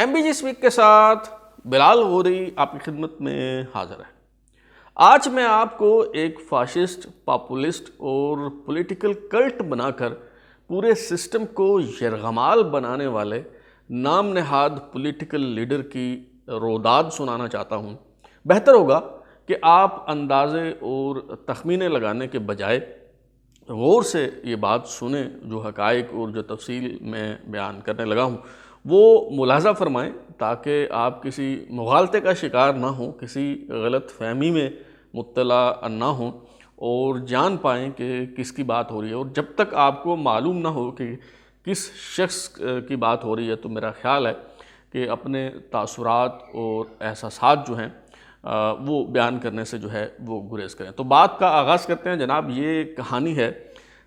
M B G speak کے ساتھ بلال غوری آپ کی خدمت میں حاضر ہے۔ آج میں آپ کو ایک فاشسٹ، پاپولسٹ اور پولیٹیکل کلٹ بنا کر پورے سسٹم کو یرغمال بنانے والے نام نہاد پولیٹیکل لیڈر کی روداد سنانا چاہتا ہوں۔ بہتر ہوگا کہ آپ اندازے اور تخمینے لگانے کے بجائے غور سے یہ بات سنیں جو حقائق اور جو تفصیل میں بیان کرنے لگا ہوں وہ ملاحظہ فرمائیں، تاکہ آپ کسی مغالطے کا شکار نہ ہوں، کسی غلط فہمی میں مبتلا نہ ہوں اور جان پائیں کہ کس کی بات ہو رہی ہے۔ اور جب تک آپ کو معلوم نہ ہو کہ کس شخص کی بات ہو رہی ہے تو میرا خیال ہے کہ اپنے تاثرات اور احساسات جو ہیں وہ بیان کرنے سے جو ہے وہ گریز کریں۔ تو بات کا آغاز کرتے ہیں جناب۔ یہ کہانی ہے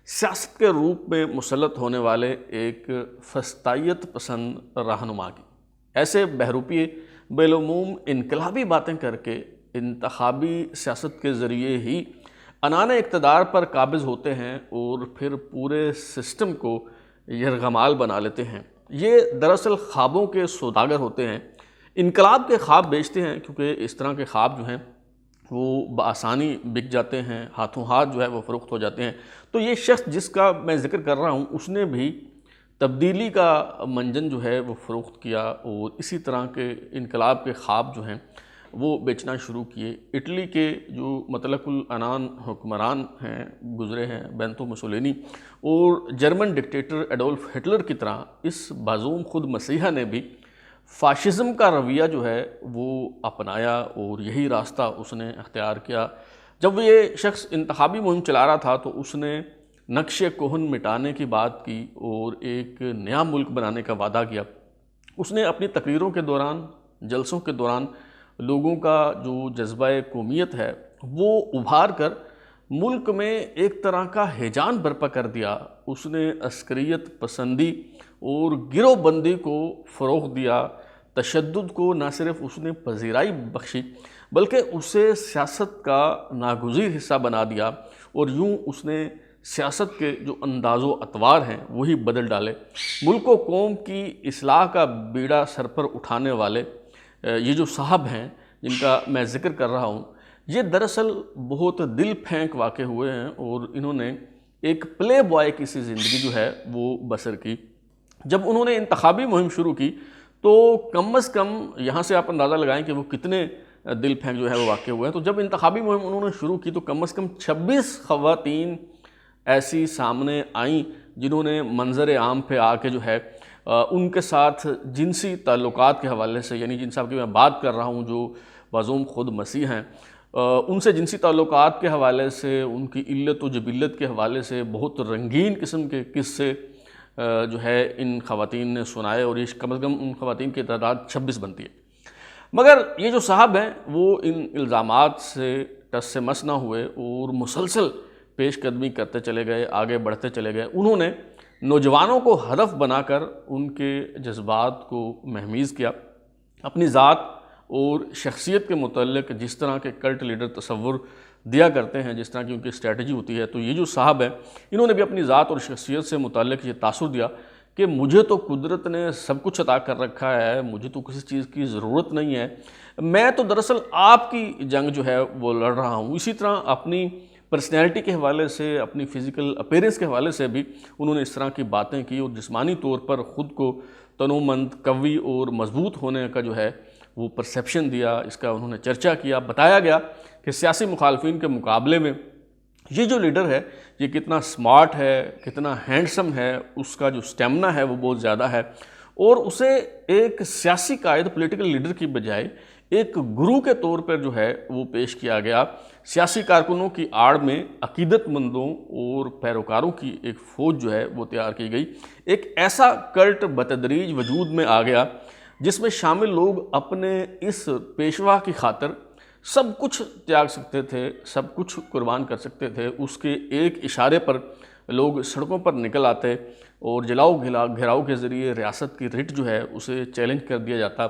سیاست کے روپ میں مسلط ہونے والے ایک فسطائیت پسند رہنما کی۔ ایسے بہروپی بالعموم انقلابی باتیں کر کے انتخابی سیاست کے ذریعے ہی عنان اقتدار پر قابض ہوتے ہیں اور پھر پورے سسٹم کو یرغمال بنا لیتے ہیں۔ یہ دراصل خوابوں کے سوداگر ہوتے ہیں، انقلاب کے خواب بیچتے ہیں، کیونکہ اس طرح کے خواب جو ہیں وہ بآسانی بک جاتے ہیں، ہاتھوں ہاتھ جو ہے وہ فروخت ہو جاتے ہیں۔ تو یہ شخص جس کا میں ذکر کر رہا ہوں اس نے بھی تبدیلی کا منجن جو ہے وہ فروخت کیا اور اسی طرح کے انقلاب کے خواب جو ہیں وہ بیچنا شروع کیے۔ اٹلی کے جو مطلق العنان حکمران ہیں گزرے ہیں بینتو مسولینی اور جرمن ڈکٹیٹر ایڈولف ہٹلر کی طرح اس معصوم خود مسیحا نے بھی فاشزم کا رویہ جو ہے وہ اپنایا اور یہی راستہ اس نے اختیار کیا۔ جب یہ شخص انتخابی مہم چلا رہا تھا تو اس نے نقش کہن مٹانے کی بات کی اور ایک نیا ملک بنانے کا وعدہ کیا۔ اس نے اپنی تقریروں کے دوران، جلسوں کے دوران لوگوں کا جو جذبہ قومیت ہے وہ ابھار کر ملک میں ایک طرح کا ہیجان برپا کر دیا۔ اس نے عسکریت پسندی اور گروہ بندی کو فروغ دیا۔ تشدد کو نہ صرف اس نے پذیرائی بخشی بلکہ اسے سیاست کا ناگزیر حصہ بنا دیا، اور یوں اس نے سیاست کے جو انداز و اطوار ہیں وہی بدل ڈالے۔ ملک و قوم کی اصلاح کا بیڑا سر پر اٹھانے والے یہ جو صاحب ہیں جن کا میں ذکر کر رہا ہوں، یہ دراصل بہت دل پھینک واقع ہوئے ہیں اور انہوں نے ایک پلے بوائے کی سی زندگی جو ہے وہ بسر کی۔ جب انہوں نے انتخابی مہم شروع کی تو کم از کم یہاں سے آپ اندازہ لگائیں کہ وہ کتنے دل پھینک جو ہے وہ واقع ہوئے ہیں۔ تو جب انتخابی مہم انہوں نے شروع کی تو کم از کم 26 خواتین ایسی سامنے آئیں جنہوں نے منظر عام پہ آ کے جو ہے ان کے ساتھ جنسی تعلقات کے حوالے سے، یعنی جن صاحب کی میں بات کر رہا ہوں جو معصوم خود مسیح ہیں، ان سے جنسی تعلقات کے حوالے سے، ان کی علت و جبلت کے حوالے سے بہت رنگین قسم کے قصے جو ہے ان خواتین نے سنائے، اور یہ کم از کم ان خواتین کی تعداد 26 بنتی ہے۔ مگر یہ جو صاحب ہیں وہ ان الزامات سے ٹس سے مس نہ ہوئے اور مسلسل پیش قدمی کرتے چلے گئے، آگے بڑھتے چلے گئے۔ انہوں نے نوجوانوں کو ہدف بنا کر ان کے جذبات کو مہمیز کیا۔ اپنی ذات اور شخصیت کے متعلق جس طرح کے کلٹ لیڈر تصور دیا کرتے ہیں، جس طرح کی ان کی اسٹریٹجی ہوتی ہے، تو یہ جو صاحب ہیں انہوں نے بھی اپنی ذات اور شخصیت سے متعلق یہ تاثر دیا کہ مجھے تو قدرت نے سب کچھ عطا کر رکھا ہے، مجھے تو کسی چیز کی ضرورت نہیں ہے، میں تو دراصل آپ کی جنگ جو ہے وہ لڑ رہا ہوں۔ اسی طرح اپنی پرسنالٹی کے حوالے سے، اپنی فزیکل اپیرنس کے حوالے سے بھی انہوں نے اس طرح کی باتیں کی اور جسمانی طور پر خود کو تنومند، قوی اور مضبوط ہونے کا جو ہے وہ پرسیپشن دیا، اس کا انہوں نے چرچا کیا۔ بتایا گیا کہ سیاسی مخالفین کے مقابلے میں یہ جو لیڈر ہے یہ کتنا سمارٹ ہے، کتنا ہینڈسم ہے، اس کا جو سٹیمنا ہے وہ بہت زیادہ ہے، اور اسے ایک سیاسی قائد، پولیٹیکل لیڈر کی بجائے ایک گرو کے طور پر جو ہے وہ پیش کیا گیا۔ سیاسی کارکنوں کی آڑ میں عقیدت مندوں اور پیروکاروں کی ایک فوج جو ہے وہ تیار کی گئی۔ ایک ایسا کلٹ بتدریج وجود میں آ گیا جس میں شامل لوگ اپنے اس پیشوا کی خاطر سب کچھ تیاگ سکتے تھے، سب کچھ قربان کر سکتے تھے۔ اس کے ایک اشارے پر لوگ سڑکوں پر نکل آتے اور جلاؤ گھیراؤ کے ذریعے ریاست کی رٹ جو ہے اسے چیلنج کر دیا جاتا۔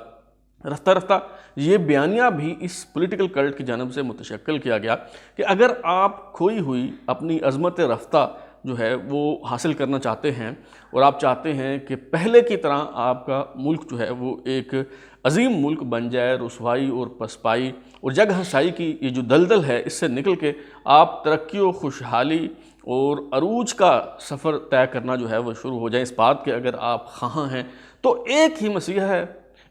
رفتہ رفتہ یہ بیانیہ بھی اس پولیٹیکل کلٹ کی جانب سے متشکل کیا گیا کہ اگر آپ کھوئی ہوئی اپنی عظمت رفتہ جو ہے وہ حاصل کرنا چاہتے ہیں اور آپ چاہتے ہیں کہ پہلے کی طرح آپ کا ملک جو ہے وہ ایک عظیم ملک بن جائے، رسوائی اور پسپائی اور جگ ہنسائی کی یہ جو دلدل ہے اس سے نکل کے آپ ترقی و خوشحالی اور عروج کا سفر طے کرنا جو ہے وہ شروع ہو جائے، اس بات کے اگر آپ خواہاں ہیں تو ایک ہی مسیحا ہے،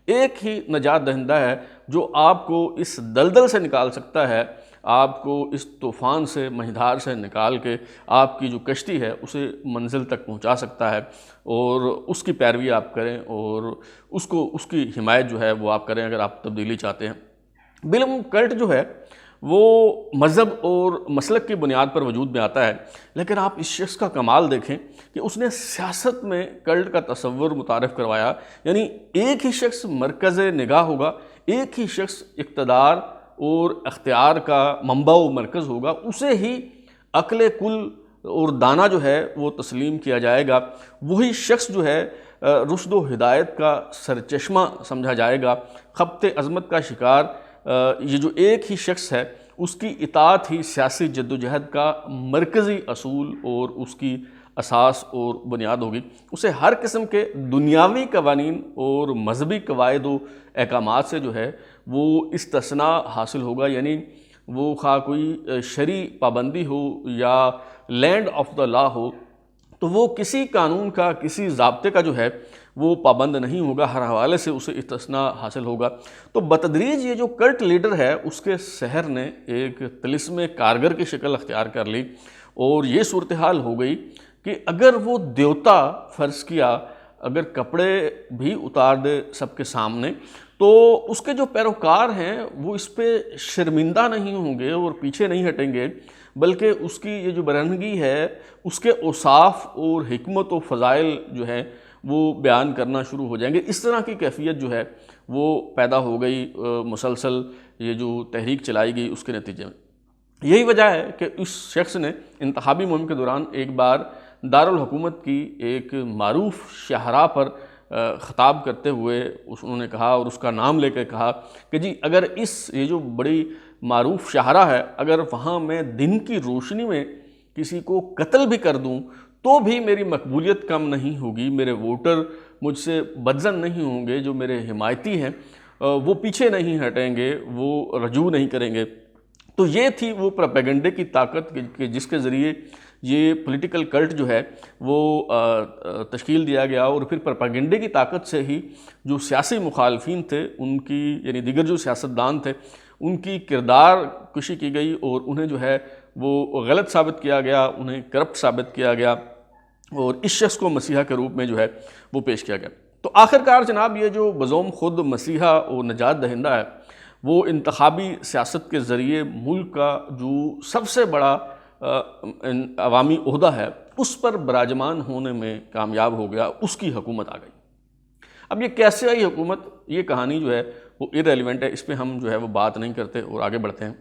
ایک ہی نجات دہندہ ہے جو آپ کو اس دلدل سے نکال سکتا ہے، آپ کو اس طوفان سے مہیدھار سے نکال کے آپ کی جو کشتی ہے اسے منزل تک پہنچا سکتا ہے، اور اس کی پیروی آپ کریں اور اس کی حمایت جو ہے وہ آپ کریں اگر آپ تبدیلی چاہتے ہیں۔ بالعموم کلٹ جو ہے وہ مذہب اور مسلک کی بنیاد پر وجود میں آتا ہے، لیکن آپ اس شخص کا کمال دیکھیں کہ اس نے سیاست میں کلٹ کا تصور متعارف کروایا، یعنی ایک ہی شخص مرکز نگاہ ہوگا، ایک ہی شخص اقتدار اور اختیار کا منبع و مرکز ہوگا، اسے ہی عقل کل اور دانہ جو ہے وہ تسلیم کیا جائے گا، وہی شخص جو ہے رشد و ہدایت کا سرچشمہ سمجھا جائے گا، خبط عظمت کا شکار یہ جو ایک ہی شخص ہے اس کی اطاعت ہی سیاسی جدوجہد کا مرکزی اصول اور اس کی اساس اور بنیاد ہوگی، اسے ہر قسم کے دنیاوی قوانین اور مذہبی قواعد و احکامات سے جو ہے وہ استثناء حاصل ہوگا، یعنی وہ خواہ کوئی شرعی پابندی ہو یا لینڈ آف دا لا ہو تو وہ کسی قانون کا کسی ضابطے کا جو ہے وہ پابند نہیں ہوگا، ہر حوالے سے اسے استثناء حاصل ہوگا۔ تو بتدریج یہ جو کلٹ لیڈر ہے اس کے سحر نے ایک طلسم کارگر کی شکل اختیار کر لی، اور یہ صورتحال ہو گئی کہ اگر وہ دیوتا فرض کیا اگر کپڑے بھی اتار دے سب کے سامنے تو اس کے جو پیروکار ہیں وہ اس پہ شرمندہ نہیں ہوں گے اور پیچھے نہیں ہٹیں گے، بلکہ اس کی یہ جو برہنگی ہے اس کے اوصاف اور حکمت و فضائل جو ہے وہ بیان کرنا شروع ہو جائیں گے۔ اس طرح کی کیفیت جو ہے وہ پیدا ہو گئی، مسلسل یہ جو تحریک چلائی گئی اس کے نتیجے میں۔ یہی وجہ ہے کہ اس شخص نے انتخابی مہم کے دوران ایک بار دارالحکومت کی ایک معروف شاہراہ پر خطاب کرتے ہوئے انہوں نے کہا اور اس کا نام لے کے کہا کہ جی اگر یہ جو بڑی معروف شاہراہ ہے اگر وہاں میں دن کی روشنی میں کسی کو قتل بھی کر دوں تو بھی میری مقبولیت کم نہیں ہوگی، میرے ووٹر مجھ سے بدظن نہیں ہوں گے، جو میرے حمایتی ہیں وہ پیچھے نہیں ہٹیں گے، وہ رجوع نہیں کریں گے۔ تو یہ تھی وہ پروپیگنڈے کی طاقت کہ جس کے ذریعے یہ پولیٹیکل کلٹ جو ہے وہ تشکیل دیا گیا، اور پھر پروپیگنڈے کی طاقت سے ہی جو سیاسی مخالفین تھے ان کی یعنی دیگر جو سیاستدان تھے ان کی کردار کشی کی گئی اور انہیں جو ہے وہ غلط ثابت کیا گیا، انہیں کرپٹ ثابت کیا گیا اور اس شخص کو مسیحا کے روپ میں جو ہے وہ پیش کیا گیا۔ تو آخرکار جناب یہ جو بذوم خود مسیحا اور نجات دہندہ ہے وہ انتخابی سیاست کے ذریعے ملک کا جو سب سے بڑا عوامی عہدہ ہے اس پر براجمان ہونے میں کامیاب ہو گیا، اس کی حکومت آ گئی۔ اب یہ کیسے آئی حکومت، یہ کہانی جو ہے وہ ارریلیونٹ ہے، اس پہ ہم جو ہے وہ بات نہیں کرتے اور آگے بڑھتے ہیں۔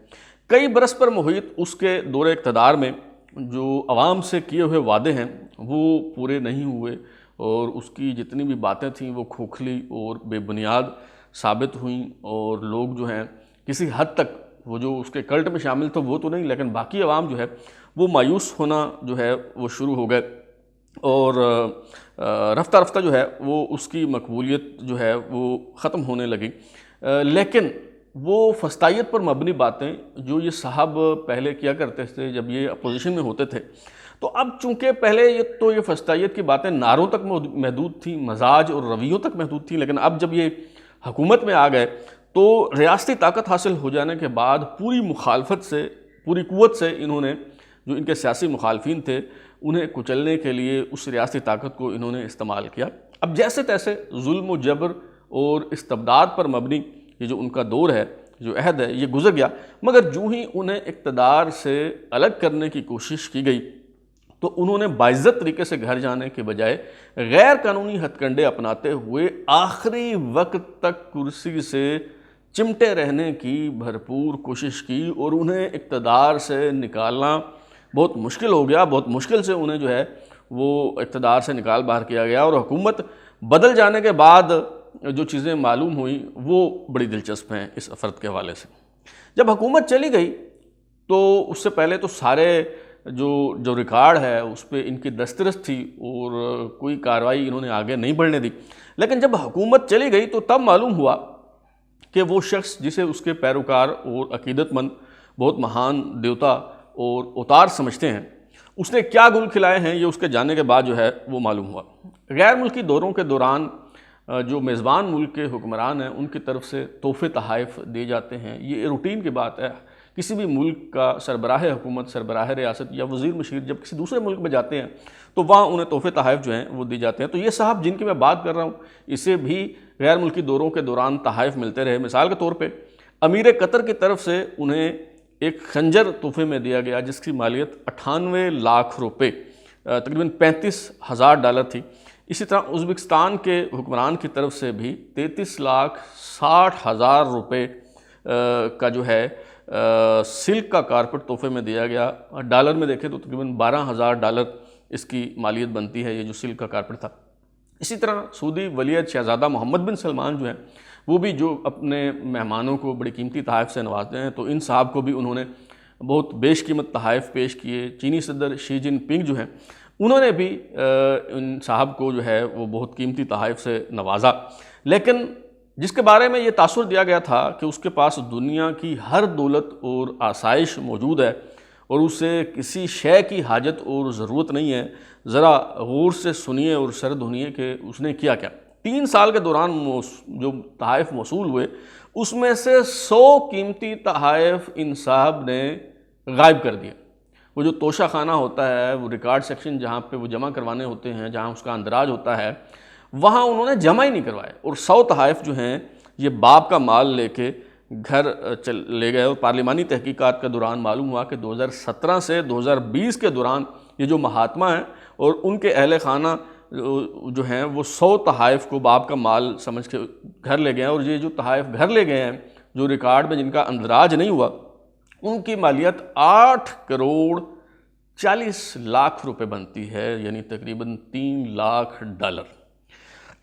کئی برس پر محیط اس کے دور اقتدار میں جو عوام سے کیے ہوئے وعدے ہیں وہ پورے نہیں ہوئے، اور اس کی جتنی بھی باتیں تھیں وہ کھوکھلی اور بے بنیاد ثابت ہوئیں، اور لوگ جو ہیں کسی حد تک وہ جو اس کے کلٹ میں شامل تھے وہ تو نہیں، لیکن باقی عوام جو ہے وہ مایوس ہونا جو ہے وہ شروع ہو گئے، اور رفتہ رفتہ جو ہے وہ اس کی مقبولیت جو ہے وہ ختم ہونے لگی۔ لیکن وہ فسطائیت پر مبنی باتیں جو یہ صاحب پہلے کیا کرتے تھے جب یہ اپوزیشن میں ہوتے تھے، تو اب چونکہ پہلے یہ فسطائیت کی باتیں نعروں تک محدود تھیں، مزاج اور رویوں تک محدود تھیں، لیکن اب جب یہ حکومت میں آ گئے تو ریاستی طاقت حاصل ہو جانے کے بعد پوری مخالفت سے پوری قوت سے انہوں نے جو ان کے سیاسی مخالفین تھے انہیں کچلنے کے لیے اس ریاستی طاقت کو انہوں نے استعمال کیا۔ اب جیسے تیسے ظلم و جبر اور استبداد پر مبنی یہ جو ان کا دور ہے، جو عہد ہے، یہ گزر گیا، مگر جو ہی انہیں اقتدار سے الگ کرنے کی کوشش کی گئی تو انہوں نے باعزت طریقے سے گھر جانے کے بجائے غیر قانونی ہتھ کنڈے اپناتے ہوئے آخری وقت تک کرسی سے چمٹے رہنے کی بھرپور کوشش کی، اور انہیں اقتدار سے نکالنا بہت مشکل ہو گیا، بہت مشکل سے انہیں جو ہے وہ اقتدار سے نکال باہر کیا گیا، اور حکومت بدل جانے کے بعد جو چیزیں معلوم ہوئیں وہ بڑی دلچسپ ہیں اس فرد کے حوالے سے۔ جب حکومت چلی گئی تو اس سے پہلے تو سارے جو ریکارڈ ہے اس پہ ان کی دسترس تھی اور کوئی کارروائی انہوں نے آگے نہیں بڑھنے دی. لیکن جب حکومت چلی گئی تو تب معلوم ہوا کہ وہ شخص جسے اس کے پیروکار اور عقیدت مند بہت مہان دیوتا اور اوتار سمجھتے ہیں، اس نے کیا گل کھلائے ہیں یہ اس کے جانے کے بعد جو ہے وہ معلوم ہوا. غیر ملکی دوروں کے دوران جو میزبان ملک کے حکمران ہیں ان کی طرف سے تحفے تحائف دیے جاتے ہیں. یہ روٹین کی بات ہے. کسی بھی ملک کا سربراہ حکومت، سربراہ ریاست یا وزیر مشیر جب کسی دوسرے ملک میں جاتے ہیں تو وہاں انہیں تحفے تحائف جو ہیں وہ دی جاتے ہیں. تو یہ صاحب جن کی میں بات کر رہا ہوں اسے بھی غیر ملکی دوروں کے دوران تحائف ملتے رہے. مثال کے طور پہ امیر قطر کی طرف سے انہیں ایک خنجر تحفے میں دیا گیا جس کی مالیت 98 لاکھ روپے تقریباً $35,000 تھی. اسی طرح ازبکستان کے حکمران کی طرف سے بھی 33,60,000 روپے کا جو ہے سلک کا کارپٹ تحفے میں دیا گیا. ڈالر میں دیکھیں تو تقریباً $12,000 اس کی مالیت بنتی ہے، یہ جو سلک کا کارپٹ تھا. اسی طرح سعودی ولیعہد شہزادہ محمد بن سلمان جو ہیں وہ بھی جو اپنے مہمانوں کو بڑی قیمتی تحائف سے نوازتے ہیں، تو ان صاحب کو بھی انہوں نے بہت بیش قیمت تحائف پیش کیے. چینی صدر شی جن پنگ جو ہیں انہوں نے بھی ان صاحب کو جو ہے وہ بہت قیمتی تحائف سے نوازا. لیکن جس کے بارے میں یہ تاثر دیا گیا تھا کہ اس کے پاس دنیا کی ہر دولت اور آسائش موجود ہے اور اسے کسی شے کی حاجت اور ضرورت نہیں ہے، ذرا غور سے سنیے اور سر دھنیے کہ اس نے کیا کیا. 3 سال کے دوران جو تحائف موصول ہوئے اس میں سے 100 قیمتی تحائف ان صاحب نے غائب کر دیے. وہ جو توشہ خانہ ہوتا ہے، وہ ریکارڈ سیکشن جہاں پہ وہ جمع کروانے ہوتے ہیں، جہاں اس کا اندراج ہوتا ہے، وہاں انہوں نے جمع ہی نہیں کروائے. اور 100 تحائف جو ہیں یہ باپ کا مال لے کے گھر لے گئے. اور پارلیمانی تحقیقات کے دوران معلوم ہوا کہ 2017 سے 2020 کے دوران یہ جو مہاتما ہیں اور ان کے اہل خانہ جو ہیں وہ 100 تحائف کو باپ کا مال سمجھ کے گھر لے گئے ہیں. اور یہ جو تحائف گھر لے گئے ہیں جو ریکارڈ میں جن کا اندراج نہیں ہوا، ان کی مالیت 8 کروڑ 40 لاکھ روپے بنتی ہے، یعنی تقریباً $3 لاکھ.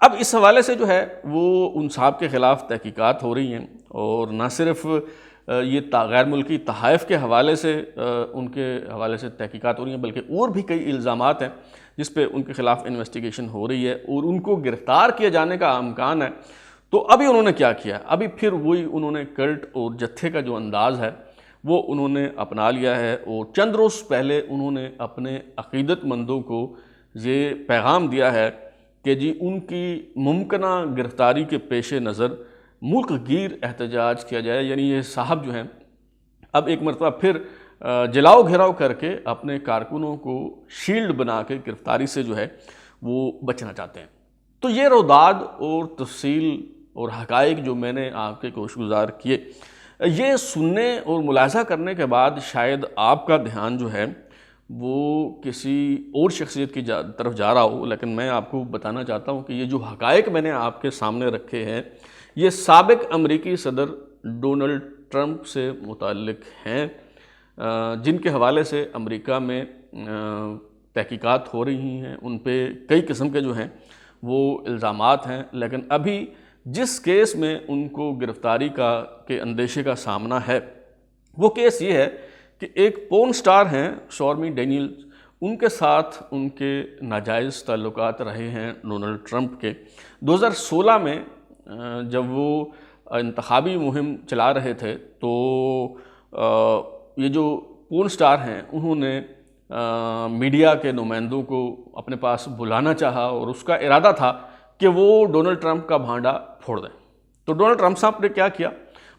اب اس حوالے سے جو ہے وہ ان صاحب کے خلاف تحقیقات ہو رہی ہیں، اور نہ صرف یہ غیر ملکی تحائف کے حوالے سے ان کے حوالے سے تحقیقات ہو رہی ہیں، بلکہ اور بھی کئی الزامات ہیں جس پہ ان کے خلاف انویسٹیگیشن ہو رہی ہے اور ان کو گرفتار کیے جانے کا امکان ہے. تو ابھی انہوں نے کیا کیا؟ ابھی پھر وہی انہوں نے کلٹ اور جتھے کا جو انداز ہے وہ انہوں نے اپنا لیا ہے. اور چند روز پہلے انہوں نے اپنے عقیدت مندوں کو یہ پیغام دیا ہے کہ جی ان کی ممکنہ گرفتاری کے پیش نظر ملک گیر احتجاج کیا جائے. یعنی یہ صاحب جو ہیں اب ایک مرتبہ پھر جلاؤ گھیراؤ کر کے اپنے کارکنوں کو شیلڈ بنا کے گرفتاری سے جو ہے وہ بچنا چاہتے ہیں. تو یہ روداد اور تفصیل اور حقائق جو میں نے آپ کے کوشش گزار کیے، یہ سننے اور ملاحظہ کرنے کے بعد شاید آپ کا دھیان جو ہے وہ کسی اور شخصیت کی طرف جا رہا ہو، لیکن میں آپ کو بتانا چاہتا ہوں کہ یہ جو حقائق میں نے آپ کے سامنے رکھے ہیں یہ سابق امریکی صدر ڈونلڈ ٹرمپ سے متعلق ہیں، جن کے حوالے سے امریکہ میں تحقیقات ہو رہی ہیں. ان پہ کئی قسم کے جو ہیں وہ الزامات ہیں، لیکن ابھی جس کیس میں ان کو گرفتاری کے اندیشے کا سامنا ہے وہ کیس یہ ہے کہ ایک پورن سٹار ہیں شورمی ڈینیلز، ان کے ساتھ ان کے ناجائز تعلقات رہے ہیں ڈونلڈ ٹرمپ کے. 2016 میں جب وہ انتخابی مہم چلا رہے تھے تو یہ جو پورن سٹار ہیں انہوں نے میڈیا کے نمائندوں کو اپنے پاس بلانا چاہا اور اس کا ارادہ تھا کہ وہ ڈونلڈ ٹرمپ کا بھانڈا پھوڑ دیں. تو ڈونلڈ ٹرمپ صاحب نے کیا کیا؟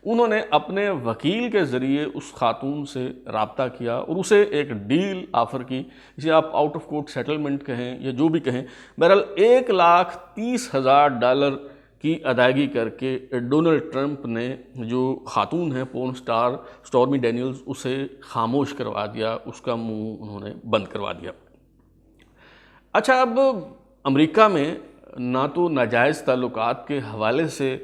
انہوں نے اپنے وکیل کے ذریعے اس خاتون سے رابطہ کیا اور اسے ایک ڈیل آفر کی، جسے آپ آؤٹ آف کورٹ سیٹلمنٹ کہیں یا جو بھی کہیں. بہرحال $1,30,000 کی ادائیگی کر کے ڈونلڈ ٹرمپ نے جو خاتون ہے پورن سٹار سٹورمی ڈینیلز اسے خاموش کروا دیا، اس کا منہ انہوں نے بند کروا دیا. اچھا، اب امریکہ میں نہ تو ناجائز تعلقات کے حوالے سے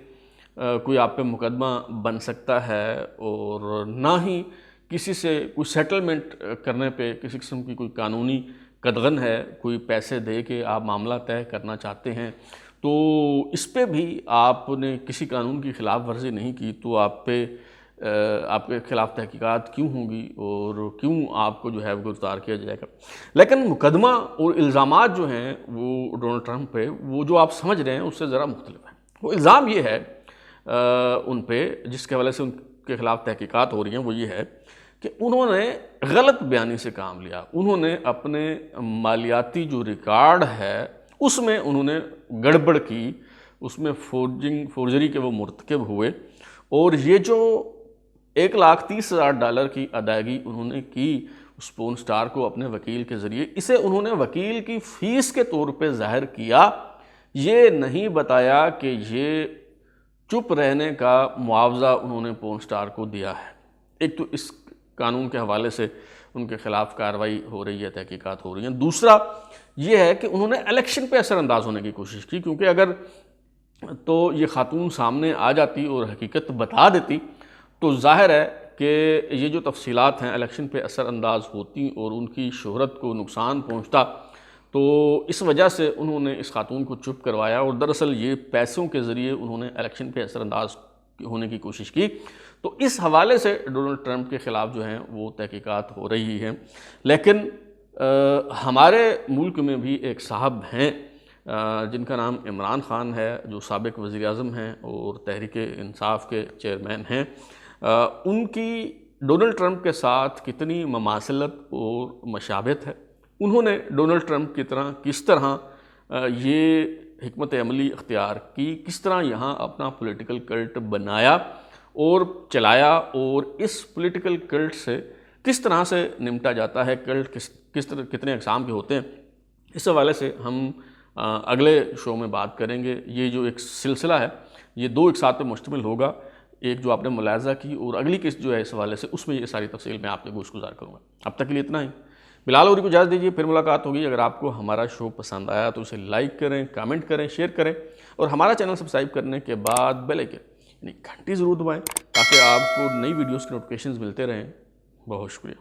کوئی آپ پہ مقدمہ بن سکتا ہے اور نہ ہی کسی سے کوئی سیٹلمنٹ کرنے پہ کسی قسم کی کوئی قانونی قدغن ہے، کوئی پیسے دے کے آپ معاملہ طے کرنا چاہتے ہیں تو اس پہ بھی آپ نے کسی قانون کی خلاف ورزی نہیں کی تو آپ پہ آپ کے خلاف تحقیقات کیوں ہوں گی اور کیوں آپ کو جو ہے وہ گرفتار کیا جائے گا. لیکن مقدمہ اور الزامات جو ہیں وہ ڈونلڈ ٹرمپ پہ، وہ جو آپ سمجھ رہے ہیں اس سے ذرا مختلف ہے. وہ الزام یہ ہے ان پہ جس کے حوالے سے ان کے خلاف تحقیقات ہو رہی ہیں، وہ یہ ہے کہ انہوں نے غلط بیانی سے کام لیا. انہوں نے اپنے مالیاتی جو ریکارڈ ہے اس میں انہوں نے گڑبڑ کی، اس میں فورجری کے وہ مرتکب ہوئے، اور یہ جو $1,30,000 کی ادائیگی انہوں نے کی اس پورن سٹار کو اپنے وکیل کے ذریعے، اسے انہوں نے وکیل کی فیس کے طور پہ ظاہر کیا. یہ نہیں بتایا کہ یہ چپ رہنے کا معاوضہ انہوں نے پورن سٹار کو دیا ہے. ایک تو اس قانون کے حوالے سے ان کے خلاف کارروائی ہو رہی ہے، تحقیقات ہو رہی ہیں. دوسرا یہ ہے کہ انہوں نے الیکشن پہ اثر انداز ہونے کی کوشش کی، کیونکہ اگر تو یہ خاتون سامنے آ جاتی اور حقیقت بتا دیتی تو ظاہر ہے کہ یہ جو تفصیلات ہیں الیکشن پہ اثر انداز ہوتی اور ان کی شہرت کو نقصان پہنچتا. تو اس وجہ سے انہوں نے اس خاتون کو چپ کروایا، اور دراصل یہ پیسوں کے ذریعے انہوں نے الیکشن پہ اثر انداز ہونے کی کوشش کی. تو اس حوالے سے ڈونلڈ ٹرمپ کے خلاف جو ہیں وہ تحقیقات ہو رہی ہیں. لیکن ہمارے ملک میں بھی ایک صاحب ہیں جن کا نام عمران خان ہے، جو سابق وزیر اعظم ہیں اور تحریک انصاف کے چیئرمین ہیں. ان کی ڈونلڈ ٹرمپ کے ساتھ کتنی مماثلت اور مشابہت ہے، انہوں نے ڈونلڈ ٹرمپ کی طرح کس طرح یہ حکمت عملی اختیار کی، کس طرح یہاں اپنا پولیٹیکل کلٹ بنایا اور چلایا، اور اس پولیٹیکل کلٹ سے کس طرح سے نمٹا جاتا ہے، کلٹ کس طرح کتنے اقسام کے ہوتے ہیں. اس حوالے سے ہم اگلے شو میں بات کریں گے. یہ جو ایک سلسلہ ہے یہ 2 اقساط پہ مشتمل ہوگا، ایک جو آپ نے ملاحظہ کی، اور اگلی قسط جو ہے اس حوالے سے اس میں یہ ساری تفصیل میں آپ کے گوش گزار کروں گا. اب تک کے لیے اتنا ہی. بلال لوری کو اجازت دیجیے، پھر ملاقات ہوگی. اگر آپ کو ہمارا شو پسند آیا تو اسے لائک کریں، کامنٹ کریں، شیئر کریں، اور ہمارا چینل سبسکرائب کرنے کے بعد بیل آئیکن یعنی گھنٹی ضرور دبائیں تاکہ آپ کو نئی ویڈیوز کے نوٹیفیکیشنز ملتے رہیں. بہت شکریہ.